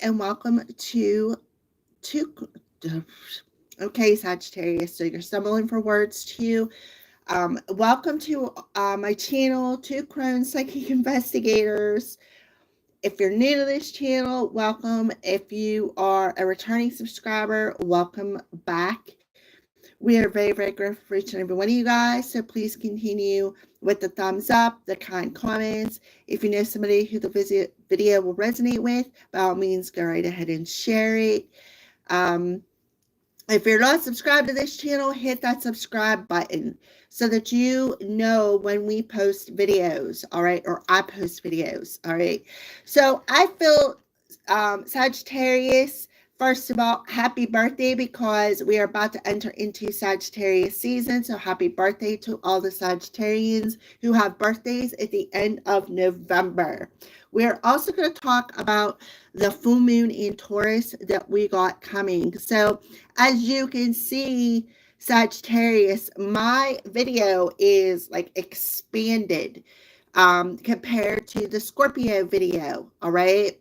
and welcome to okay, Sagittarius. So you're stumbling for words too. Welcome to my channel, Two Crone Psychic Investigators. If you're new to this channel, welcome. If you are a returning subscriber, welcome back. We are very, very grateful for each and every one of you guys. So please continue with the thumbs up, the kind comments. If you know somebody who the video will resonate with, by all means, go right ahead and share it. If you're not subscribed to this channel, hit that subscribe button so that you know when we post videos, all right, or I post videos, all right. So I feel Sagittarius, first of all, happy birthday, because we are about to enter into Sagittarius season. So happy birthday to all the Sagittarians who have birthdays at the end of November. We're also going to talk about the full moon in Taurus that we got coming. So as you can see, Sagittarius, my video is like expanded compared to the Scorpio video, all right?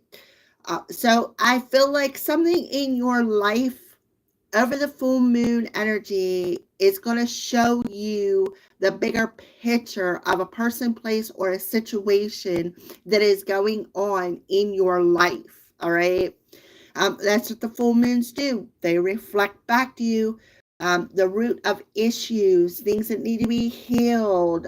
So I feel like something in your life over the full moon energy is going to show you the bigger picture of a person, place, or a situation that is going on in your life, all right? That's what the full moons do. They reflect back to you the root of issues, things that need to be healed,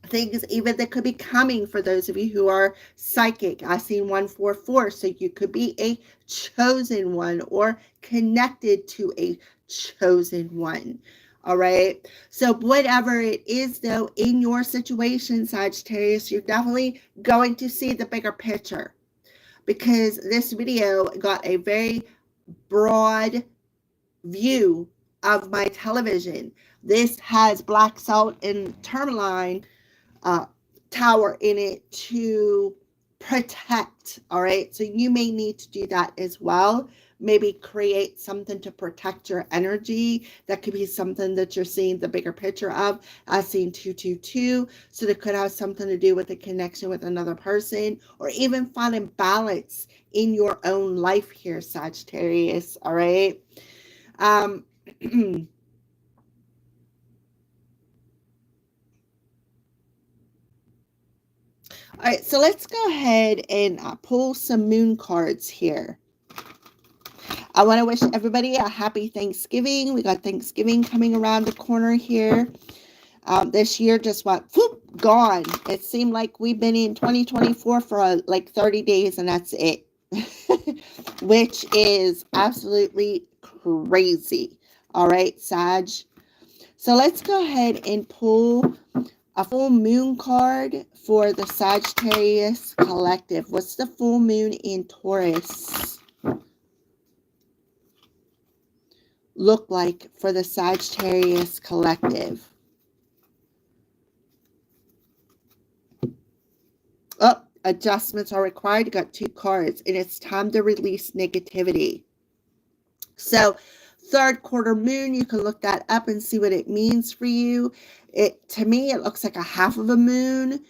things even that could be coming for those of you who are psychic. I seen 144, so you could be a chosen one or connected to a chosen one. All right. So whatever it is, though, in your situation, Sagittarius, you're definitely going to see the bigger picture, because this video got a very broad view of my television. This has black salt and tourmaline tower in it to protect, all right? So you may need to do that as well. Maybe create something to protect your energy. That could be something that you're seeing the bigger picture of. I've seen 222, so that could have something to do with a connection with another person, or even finding balance in your own life here, Sagittarius, all right? All right, so let's go ahead and pull some moon cards here. I want to wish everybody a happy Thanksgiving. We got Thanksgiving coming around the corner here. This year just went whoop, gone. It seemed like we've been in 2024 for like 30 days and that's it, which is absolutely crazy. All right, Sag. So let's go ahead and pull a full moon card for the Sagittarius collective. What's the full moon in Taurus look like for the Sagittarius collective? Oh, adjustments are required. You got 2 cards, and it's time to release negativity. So third quarter moon, you can look that up and see what it means for you. To me, it looks like a half of a moon.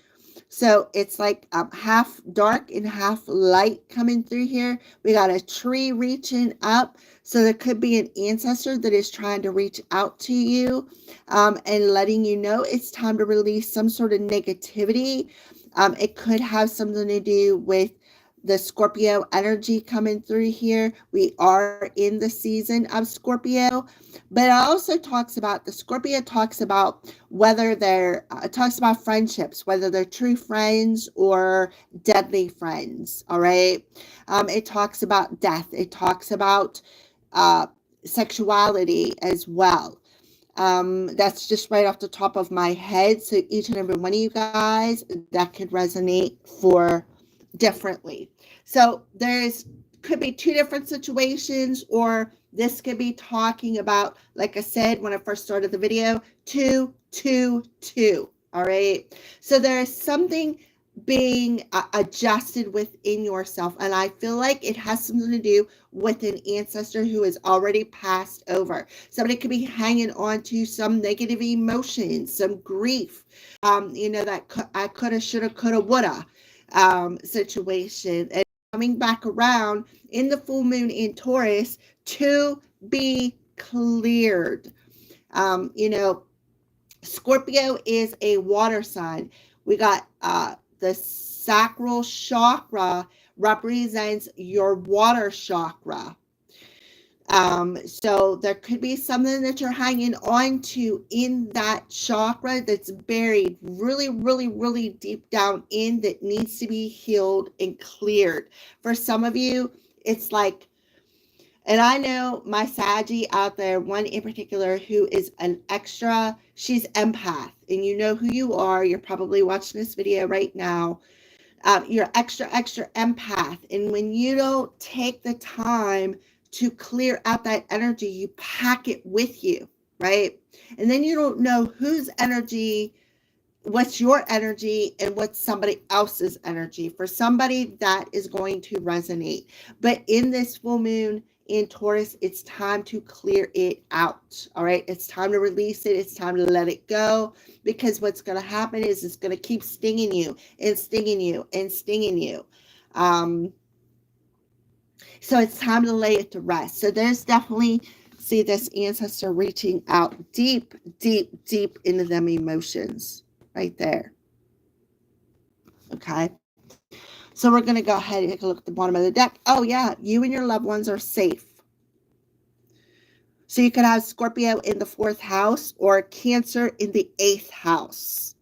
So it's like half dark and half light coming through here. We got a tree reaching up. So there could be an ancestor that is trying to reach out to you and letting you know it's time to release some sort of negativity. It could have something to do with the Scorpio energy coming through here. We are in the season of Scorpio, but it also talks about, the Scorpio talks about whether they're, it talks about friendships, whether they're true friends or deadly friends, all right? It talks about death. It talks about sexuality as well. That's just right off the top of my head. So each and every one of you guys, that could resonate for differently. So could be 2 different situations, or this could be talking about, like I said when I first started the video, 222. All right. So there is something being adjusted within yourself, and I feel like it has something to do with an ancestor who has already passed over. Somebody could be hanging on to some negative emotions, some grief, that I coulda, shoulda, coulda, woulda situation, and coming back around in the full moon in Taurus to be cleared. You know, Scorpio is a water sign. We got the sacral chakra represents your water chakra. So there could be something that you're hanging on to in that chakra that's buried really, really, really deep down in that needs to be healed and cleared. For some of you, it's like, and I know my Saggy out there, one in particular who is an extra, she's empath, and you know who you are. You're probably watching this video right now. You're extra empath. And when you don't take the time to clear out that energy, you pack it with you, right? And then you don't know whose energy, what's your energy and what's somebody else's energy. For somebody, that is going to resonate. But in this full moon in Taurus, it's time to clear it out. All right. It's time to release it. It's time to let it go, because what's going to happen is it's going to keep stinging you and stinging you and stinging you. So it's time to lay it to rest. So there's definitely, see this ancestor reaching out deep, deep, deep into them emotions right there. Okay. So we're going to go ahead and take a look at the bottom of the deck. Oh yeah, you and your loved ones are safe. So you could have Scorpio in the 4th house or Cancer in the 8th house.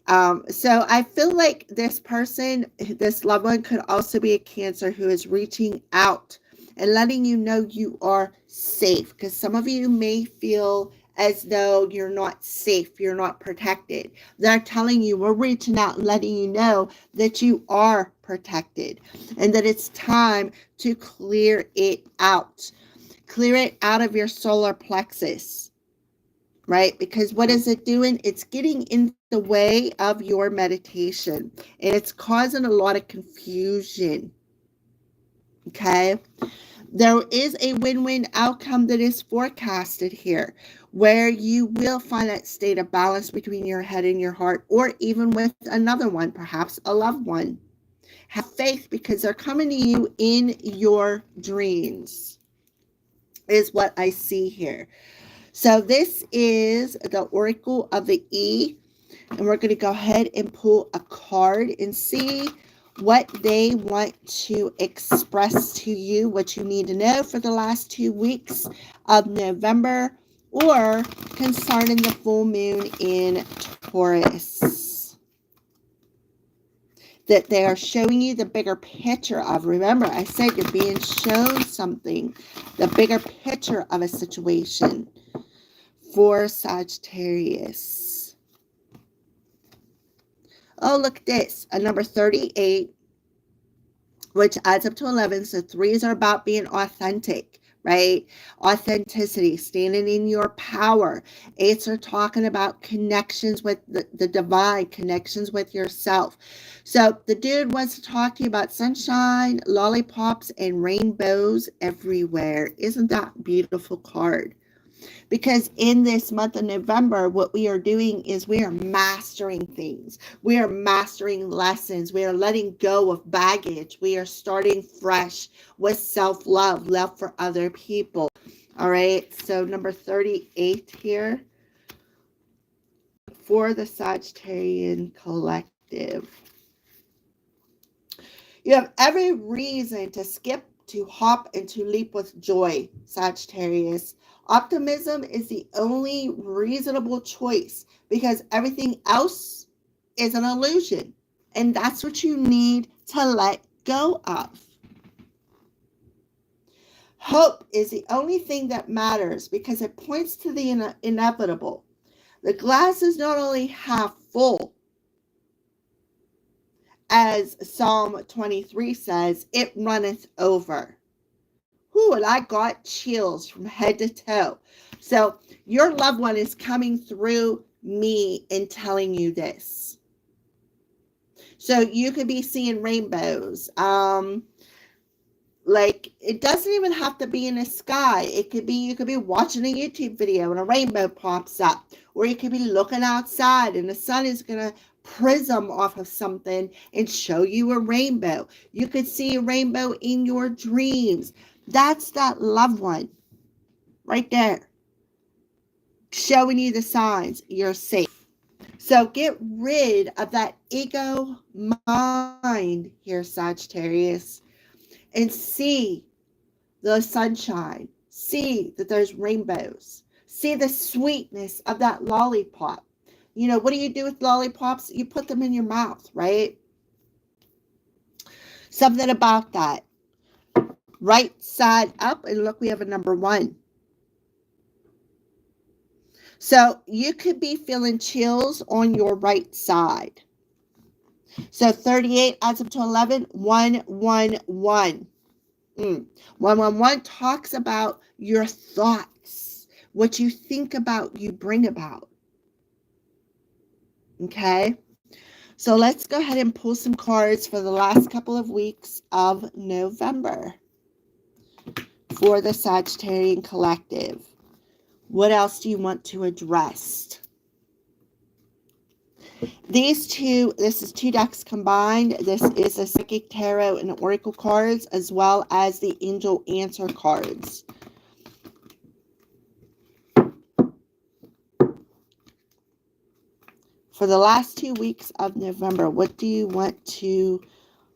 So I feel like this person, this loved one, could also be a Cancer who is reaching out and letting you know you are safe. Because some of you may feel as though you're not safe, you're not protected. They're telling you, we're reaching out and letting you know that you are protected and that it's time to clear it out. Clear it out of your solar plexus, right? Because what is it doing? It's getting in the way of your meditation, and it's causing a lot of confusion. Okay. There is a win-win outcome that is forecasted here, where you will find that state of balance between your head and your heart, or even with another one, perhaps a loved one. Have faith, because they're coming to you in your dreams, is what I see here. So this is the Oracle of the E, and we're going to go ahead and pull a card and see what they want to express to you, what you need to know for the last 2 weeks of November, or concerning the full moon in Taurus. That they are showing you the bigger picture of. Remember, I said you're being shown something, the bigger picture of a situation for Sagittarius. Oh, look at this, a number 38, which adds up to 11. So 3s are about being authentic, right? Authenticity, standing in your power. 8s are talking about connections with the divine, connections with yourself. So the dude wants to talk to you about sunshine, lollipops, and rainbows everywhere. Isn't that a beautiful card? Because in this month of November, what we are doing is we are mastering things. We are mastering lessons. We are letting go of baggage. We are starting fresh with self-love, love for other people. All right. So number 38 here for the Sagittarian collective. You have every reason to skip, to hop, and to leap with joy, Sagittarius. Optimism is the only reasonable choice, because everything else is an illusion. And that's what you need to let go of. Hope is the only thing that matters, because it points to the inevitable. The glass is not only half full, as Psalm 23 says, it runneth over. Ooh, and I got chills from head to toe. So your loved one is coming through me and telling you this. So you could be seeing rainbows. Like, it doesn't even have to be in the sky. It could be, you could be watching a YouTube video and a rainbow pops up. Or you could be looking outside and the sun is going to prism off of something and show you a rainbow. You could see a rainbow in your dreams. That's that loved one right there, showing you the signs you're safe. So get rid of that ego mind here, Sagittarius, and see the sunshine. See that there's rainbows. See the sweetness of that lollipop. You know, what do you do with lollipops? You put them in your mouth, right? Something about that. Right side up, and look, we have a number 1. So you could be feeling chills on your right side. So 38 adds up to 11, 111. 111 talks about your thoughts. What you think about, you bring about. Okay? So let's go ahead and pull some cards for the last couple of weeks of November for the Sagittarian Collective. What else do you want to address? This is 2 decks combined. This is a Psychic Tarot and Oracle cards, as well as the Angel Answer cards. For the last 2 weeks of November, what do you want to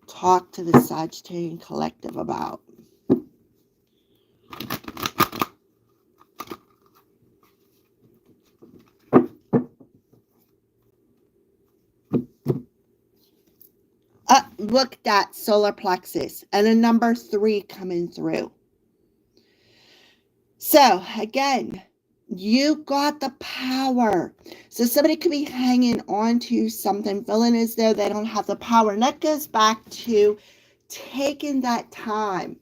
talk to the Sagittarian Collective about? Look at that solar plexus and a number 3 coming through. So again, you got the power. So somebody could be hanging on to something, feeling as though they don't have the power. And that goes back to taking that time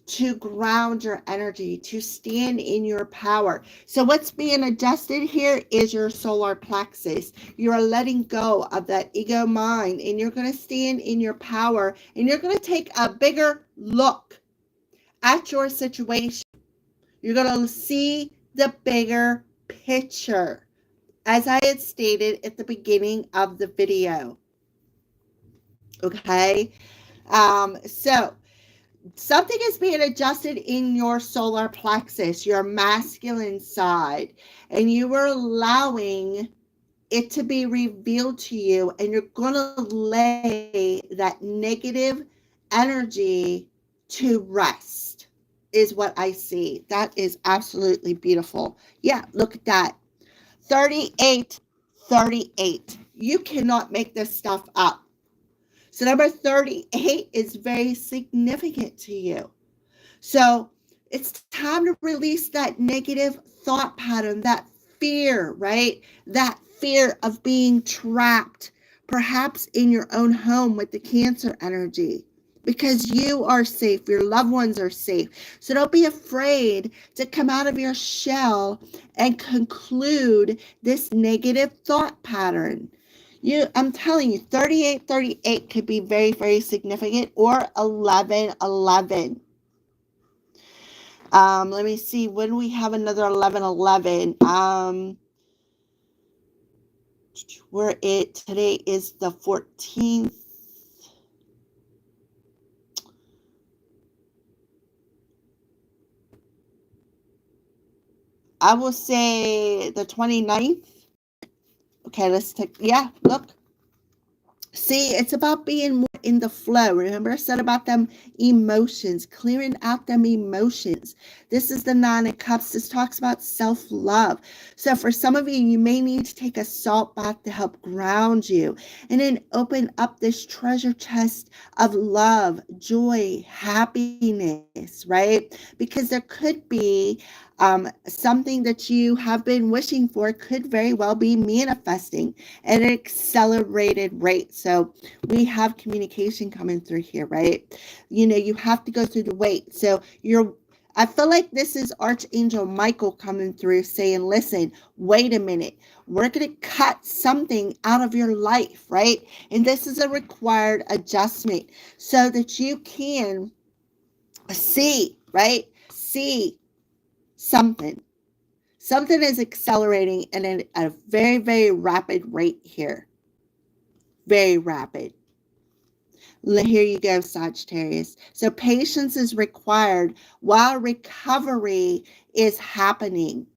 to ground your energy, to stand in your power. So what's being adjusted here is your solar plexus. You're letting go of that ego mind, and you're going to stand in your power, and you're going to take a bigger look at your situation. You're going to see the bigger picture, as I had stated at the beginning of the video. Okay? So something is being adjusted in your solar plexus, your masculine side, and you are allowing it to be revealed to you, and you're going to lay that negative energy to rest, is what I see. That is absolutely beautiful. Yeah, look at that. 38, 38. You cannot make this stuff up. So number 38 is very significant to you. So it's time to release that negative thought pattern, that fear, right? That fear of being trapped, perhaps in your own home with the Cancer energy, because you are safe, your loved ones are safe. So don't be afraid to come out of your shell and conclude this negative thought pattern. I'm telling you, 38, 38 could be very, very significant, or 11, 11. Let me see when we have another 11, 11. Today is the 14th. I will say the 29th. Okay, let's take, yeah, look. See, it's about being more in the flow. Remember I said about them emotions, clearing out them emotions. This is the 9 of Cups. This talks about self-love. So for some of you, you may need to take a salt bath to help ground you, and then open up this treasure chest of love, joy, happiness, right? Because there could be something that you have been wishing for, could very well be manifesting at an accelerated rate. So we have communication coming through here, right? You know, you have to go through the wait. So I feel like this is Archangel Michael coming through saying, listen, wait a minute. We're going to cut something out of your life, right? And this is a required adjustment so that you can see, right? See something. Something is accelerating at a very, very rapid rate here. Very rapid. Here you go, Sagittarius. So patience is required while recovery is happening.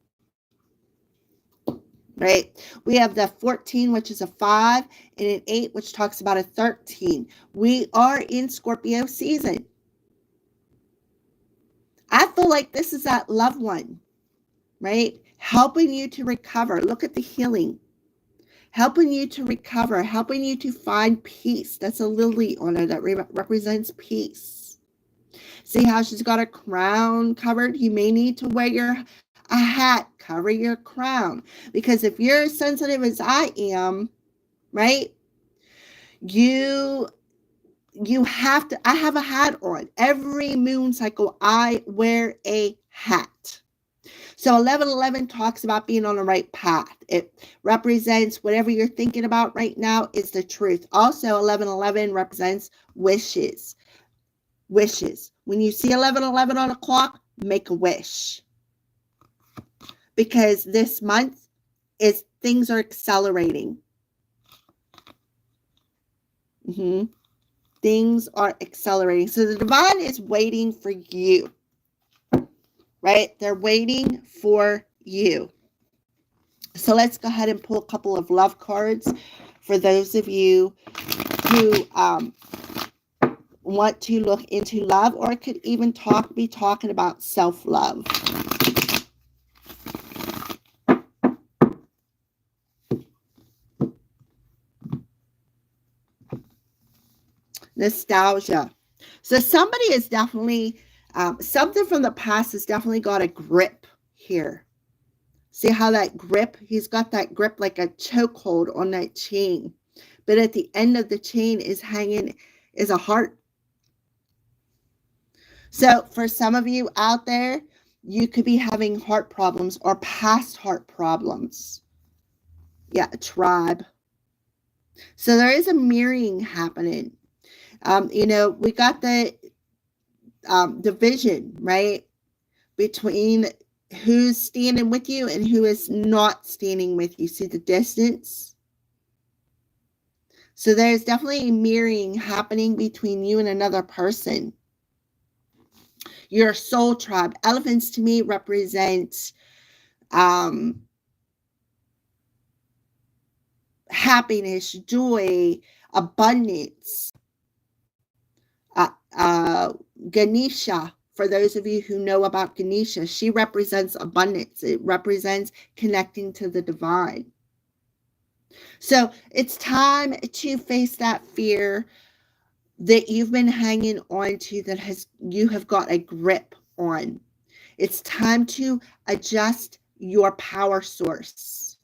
Right? We have the 14, which is a 5, and an 8, which talks about a 13. We are in Scorpio season. I feel like this is that loved one, right? Helping you to recover. Look at the healing. Helping you to recover, helping you to find peace. That's a lily on her that represents peace. See how she's got her crown covered? You may need to wear a hat, cover your crown. Because if you're as sensitive as I am, right, you have to, I have a hat on. Every moon cycle, I wear a hat. So 1111 talks about being on the right path. It represents whatever you're thinking about right now is the truth. Also, 1111 represents wishes. Wishes. When you see 1111 on a clock, make a wish. Because this month things are accelerating. Things are accelerating. So the divine is waiting for you. Right? They're waiting for you. So let's go ahead and pull a couple of love cards for those of you who want to look into love, or it could even be talking about self-love. Nostalgia. So somebody is definitely, something from the past has definitely got a grip here. See how that grip, he's got that grip like a chokehold on that chain. But at the end of the chain is hanging, is a heart. So for some of you out there, you could be having heart problems or past heart problems. Yeah, a tribe. So there is a mirroring happening. We got the division, right, between who's standing with you and who is not standing with you. See the distance? So there's definitely a mirroring happening between you and another person. Your soul tribe. Elephants to me represent happiness, joy, abundance. Ganesha, for those of you who know about Ganesha, she represents abundance. It represents connecting to the divine. So it's time to face that fear that you've been hanging on to, that you have got a grip on. It's time to adjust your power source.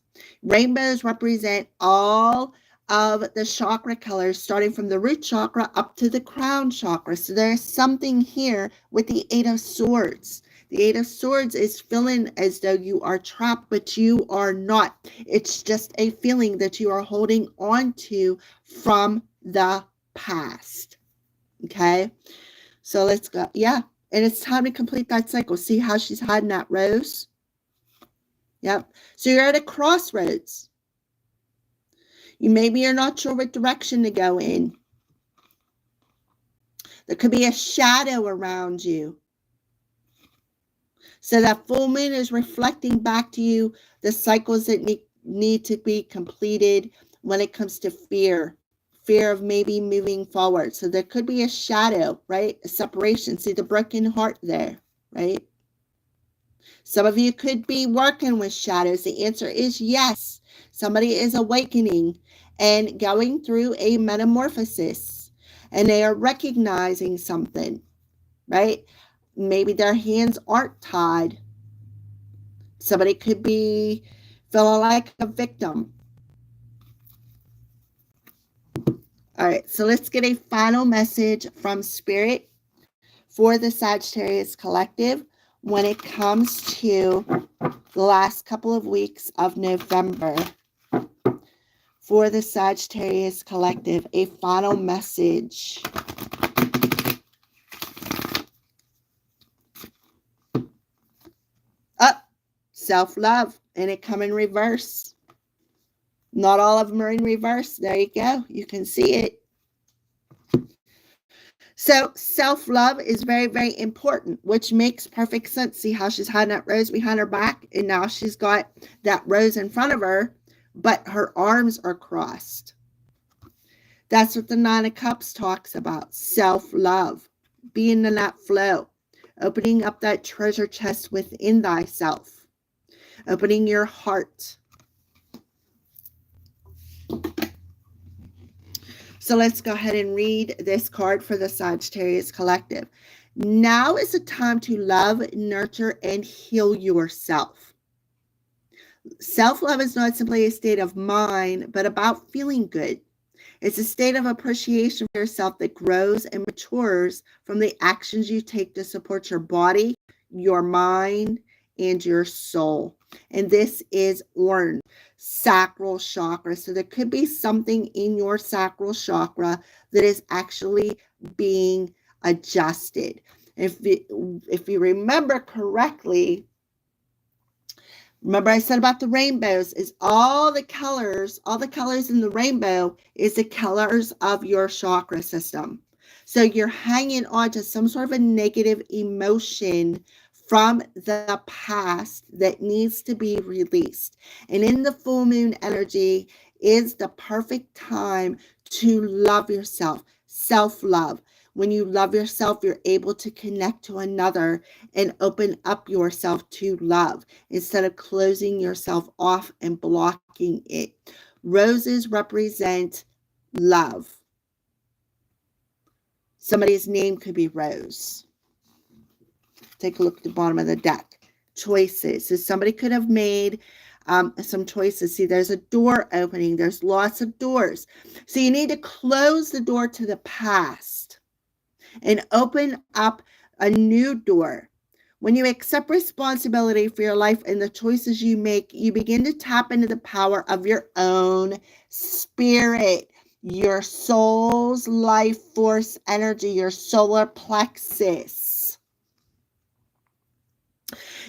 Rainbows represent all of the chakra colors, starting from the root chakra up to the crown chakra. So there's something here with the 8 of Swords. The 8 of Swords is feeling as though you are trapped, but you are not. It's just a feeling that you are holding on to from the past. Okay? So let's go. Yeah. And it's time to complete that cycle. See how she's hiding that rose? Yep. So you're at a crossroads. Maybe you're not sure what direction to go in. There could be a shadow around you. So that full moon is reflecting back to you the cycles that need to be completed when it comes to fear of maybe moving forward. So there could be a shadow, right? A separation. See the broken heart there, right? Some of you could be working with shadows. The answer is yes. Somebody is awakening and going through a metamorphosis, and they are recognizing something, right? Maybe their hands aren't tied. Somebody could be feeling like a victim. All right, so let's get a final message from Spirit for the Sagittarius Collective when it comes to the last couple of weeks of November. For the Sagittarius Collective, a final message. Self-love, and it come in reverse. Not all of them are in reverse. There you go. You can see it. So self-love is very, very important, which makes perfect sense. See how she's hiding that rose behind her back, and now she's got that rose in front of her, but her arms are crossed. That's what the Nine of Cups talks about. Self-love, being in that flow, opening up that treasure chest within thyself, opening your heart. So let's go ahead and read this card for the Sagittarius Collective. Now is the time to love, nurture, and heal yourself. Self-love is not simply a state of mind, but about feeling good. It's a state of appreciation for yourself that grows and matures from the actions you take to support your body, your mind, and your soul. And this is orange, sacral chakra. So there could be something in your sacral chakra that is actually being adjusted. If you remember correctly, remember I said about the rainbows is all the colors in the rainbow is the colors of your chakra system. So you're hanging on to some sort of a negative emotion from the past that needs to be released. And in the full moon energy is the perfect time to love yourself, self-love. When you love yourself, you're able to connect to another and open up yourself to love instead of closing yourself off and blocking it. Roses represent love. Somebody's name could be Rose. Take a look at the bottom of the deck. Choices. So somebody could have made some choices. See, there's a door opening. There's lots of doors. So you need to close the door to the past and open up a new door. When you accept responsibility for your life and the choices you make, you begin to tap into the power of your own spirit, your soul's life force energy, your solar plexus.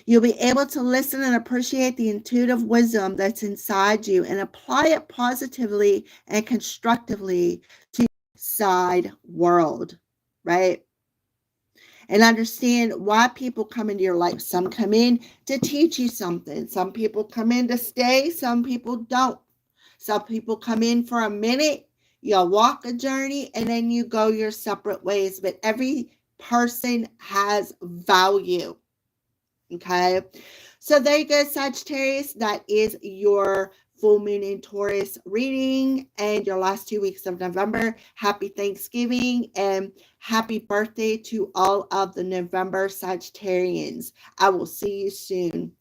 You'll be able to listen and appreciate the intuitive wisdom that's inside you and apply it positively and constructively to the outside world, right? And understand why people come into your life. Some come in to teach you something. Some people come in to stay. Some people don't. Some people come in for a minute. You'll walk a journey and then you go your separate ways. But every person has value. Okay. So there you go, Sagittarius. That is your full moon in Taurus reading and your last 2 weeks of November. Happy Thanksgiving and happy birthday to all of the November Sagittarians. I will see you soon.